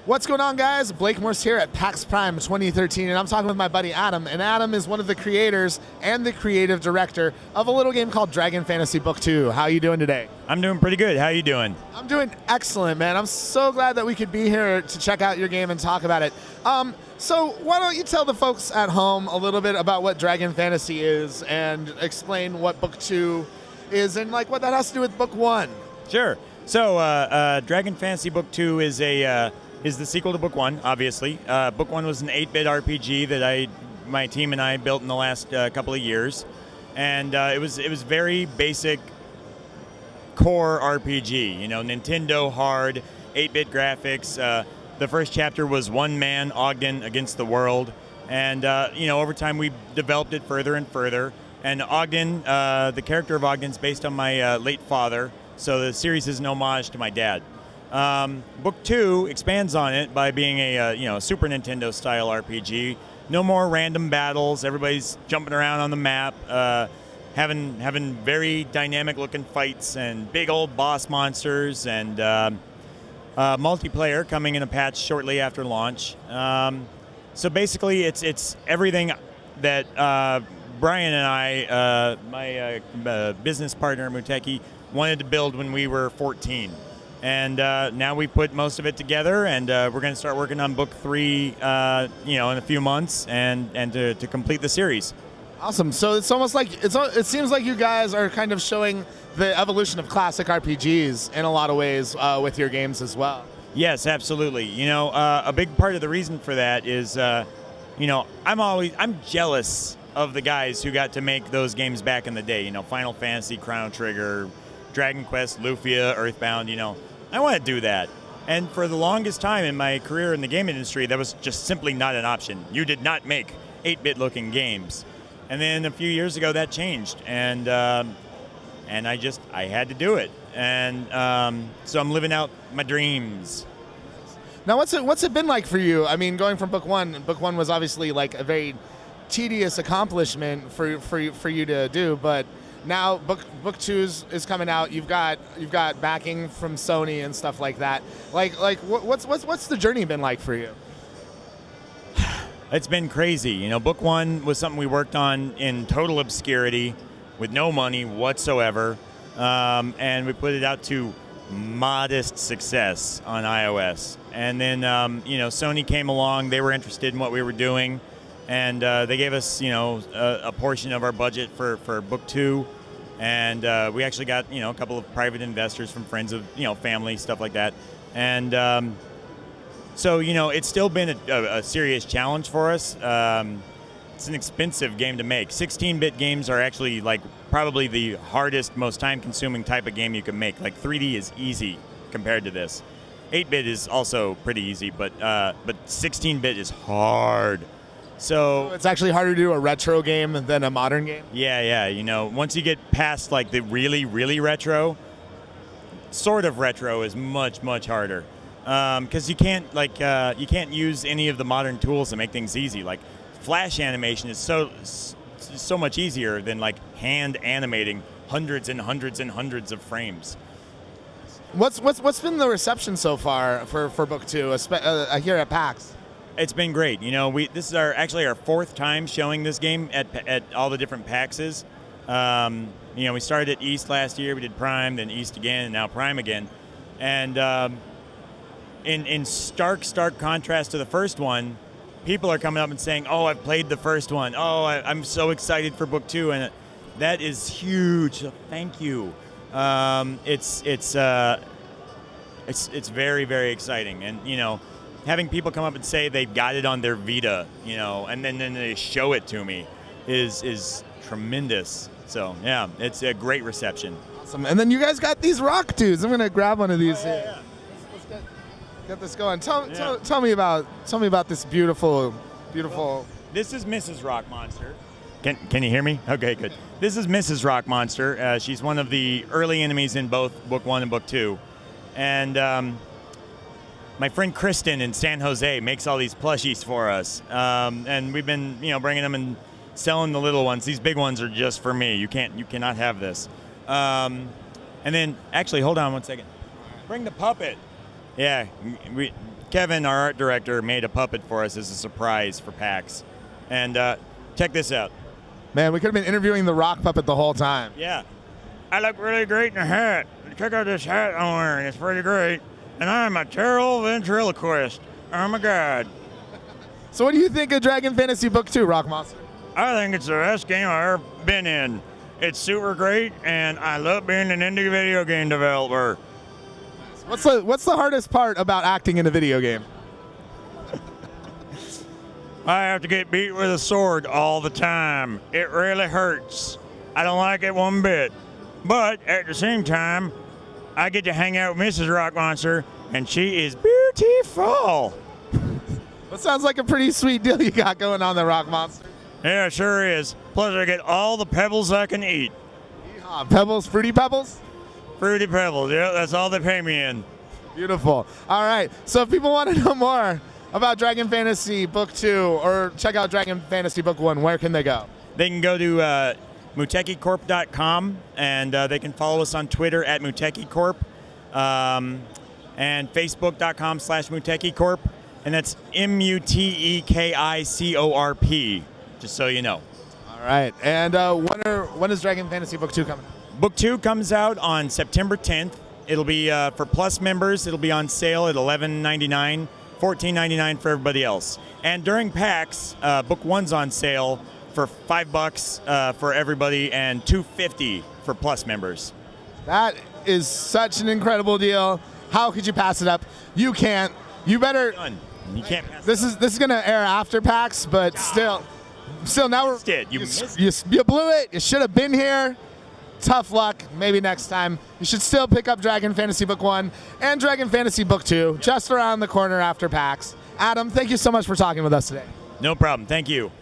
What's going on, guys? Blake Morse here at PAX Prime 2013, and I'm talking with my buddy Adam. And Adam is one of the creators and the creative director of a little game called Dragon Fantasy Book 2. How are you doing today? I'm doing pretty good. How are you doing? I'm doing excellent, man. I'm so glad that we could be here to check out your game and talk about it. So why don't you tell the folks at home a little bit about what Dragon Fantasy is and explain what Book 2 is and like what that has to do with Book 1. Sure. So Dragon Fantasy Book 2 is the sequel to Book 1, obviously. Book 1 was an 8-bit RPG that my team and I built in the last couple of years, and it was very basic core RPG. You know, Nintendo hard 8-bit graphics. The first chapter was one man, Ogden, against the world, and you know, over time we developed it further and further. And Ogden, the character of Ogden, is based on my late father, so the series is an homage to my dad. Book 2 expands on it by being a Super Nintendo style RPG. No more random battles. Everybody's jumping around on the map, having very dynamic looking fights and big old boss monsters, and multiplayer coming in a patch shortly after launch. So basically, it's everything that Brian and I, my business partner Muteki, wanted to build when we were 14. And now we put most of it together, and we're going to start working on Book 3, in a few months, and to complete the series. Awesome. So it's almost like it seems like you guys are kind of showing the evolution of classic RPGs in a lot of ways with your games as well. Yes, absolutely. You know, a big part of the reason for that is, I'm jealous of the guys who got to make those games back in the day. You know, Final Fantasy, Chrono Trigger, Dragon Quest, Lufia, Earthbound. You know, I want to do that. And for the longest time in my career in the game industry, that was just simply not an option. You did not make 8-bit looking games. And then a few years ago that changed, and I had to do it. And so I'm living out my dreams. Now, what's it been like for you? I mean, going from Book 1. Book 1 was obviously like a very tedious accomplishment for you to do, but now Book 2 is coming out. You've got backing from Sony and stuff like that. What's the journey been like for you? It's been crazy. You know, Book 1 was something we worked on in total obscurity with no money whatsoever, and we put it out to modest success on iOS. And then Sony came along. They were interested in what we were doing, and they gave us a portion of our budget for Book 2, and we actually got a couple of private investors from friends of family, stuff like that. And so it's still been a serious challenge for us. It's an expensive game to make. 16-bit games are actually like probably the hardest, most time-consuming type of game you can make. Like 3D is easy compared to this. 8-bit is also pretty easy, but 16-bit is hard. So it's actually harder to do a retro game than a modern game? Yeah. Once you get past like the really, really retro, sort of retro is much, much harder. Because you can't use any of the modern tools to make things easy. Like flash animation is so much easier than like hand animating hundreds and hundreds and hundreds of frames. What's been the reception so far for Book 2 here at PAX? It's been great. This is actually our 4th time showing this game at all the different PAXs. We started at East last year. We did Prime, then East again, and now Prime again. And in stark contrast to the first one, people are coming up and saying, "Oh, I've played the first one. Oh, I'm so excited for Book 2," and that is huge. So thank you. It's very, very exciting, and having people come up and say they've got it on their Vita, and then they show it to me is tremendous. So yeah, it's a great reception. Awesome. And then you guys got these rock dudes. I'm gonna grab one of these. Yeah. Let's get this going. Tell me about this beautiful. This is Mrs. Rock Monster. Can you hear me? Okay, good. This is Mrs. Rock Monster. She's one of the early enemies in both Book 1 and Book 2. And my friend Kristen in San Jose makes all these plushies for us. And we've been, bringing them and selling the little ones. These big ones are just for me. You cannot have this. And then, actually, hold on one second. Bring the puppet. Yeah, Kevin, our art director, made a puppet for us as a surprise for PAX. And check this out. Man, we could have been interviewing the rock puppet the whole time. Yeah. I look really great in a hat. Check out this hat I'm wearing. It's pretty great. And I'm a terrible ventriloquist. Oh my God. So what do you think of Dragon Fantasy Book 2, Rock Monster? I think it's the best game I've ever been in. It's super great, and I love being an indie video game developer. What's the hardest part about acting in a video game? I have to get beat with a sword all the time. It really hurts. I don't like it one bit. But at the same time, I get to hang out with Mrs. Rock Monster, and she is beautiful. That sounds like a pretty sweet deal you got going on there, Rock Monster. Yeah, it sure is. Plus, I get all the pebbles I can eat. Yeehaw. Pebbles, Fruity Pebbles? Fruity Pebbles, yeah, that's all they pay me in. Beautiful. All right, so if people want to know more about Dragon Fantasy Book 2 or check out Dragon Fantasy Book 1, where can they go? They can go to mutekicorp.com, and they can follow us on Twitter at mutekicorp, and facebook.com/mutekicorp, and that's MUTEKICORP, just so you know. All right, and when is Dragon Fantasy Book 2 coming? Book 2 comes out on September 10th. It'll be for Plus members. It'll be on sale at $11.99, $14.99 for everybody else. And during PAX, Book 1's on sale for $5 for everybody and $2.50 for Plus members. That is such an incredible deal. How could you pass it up? You can't. You better. You can't pass this is going to air after PAX, but still now we're. You blew it. You should have been here. Tough luck. Maybe next time. You should still pick up Dragon Fantasy Book 1 and Dragon Fantasy Book 2 just around the corner after PAX. Adam, thank you so much for talking with us today. No problem. Thank you.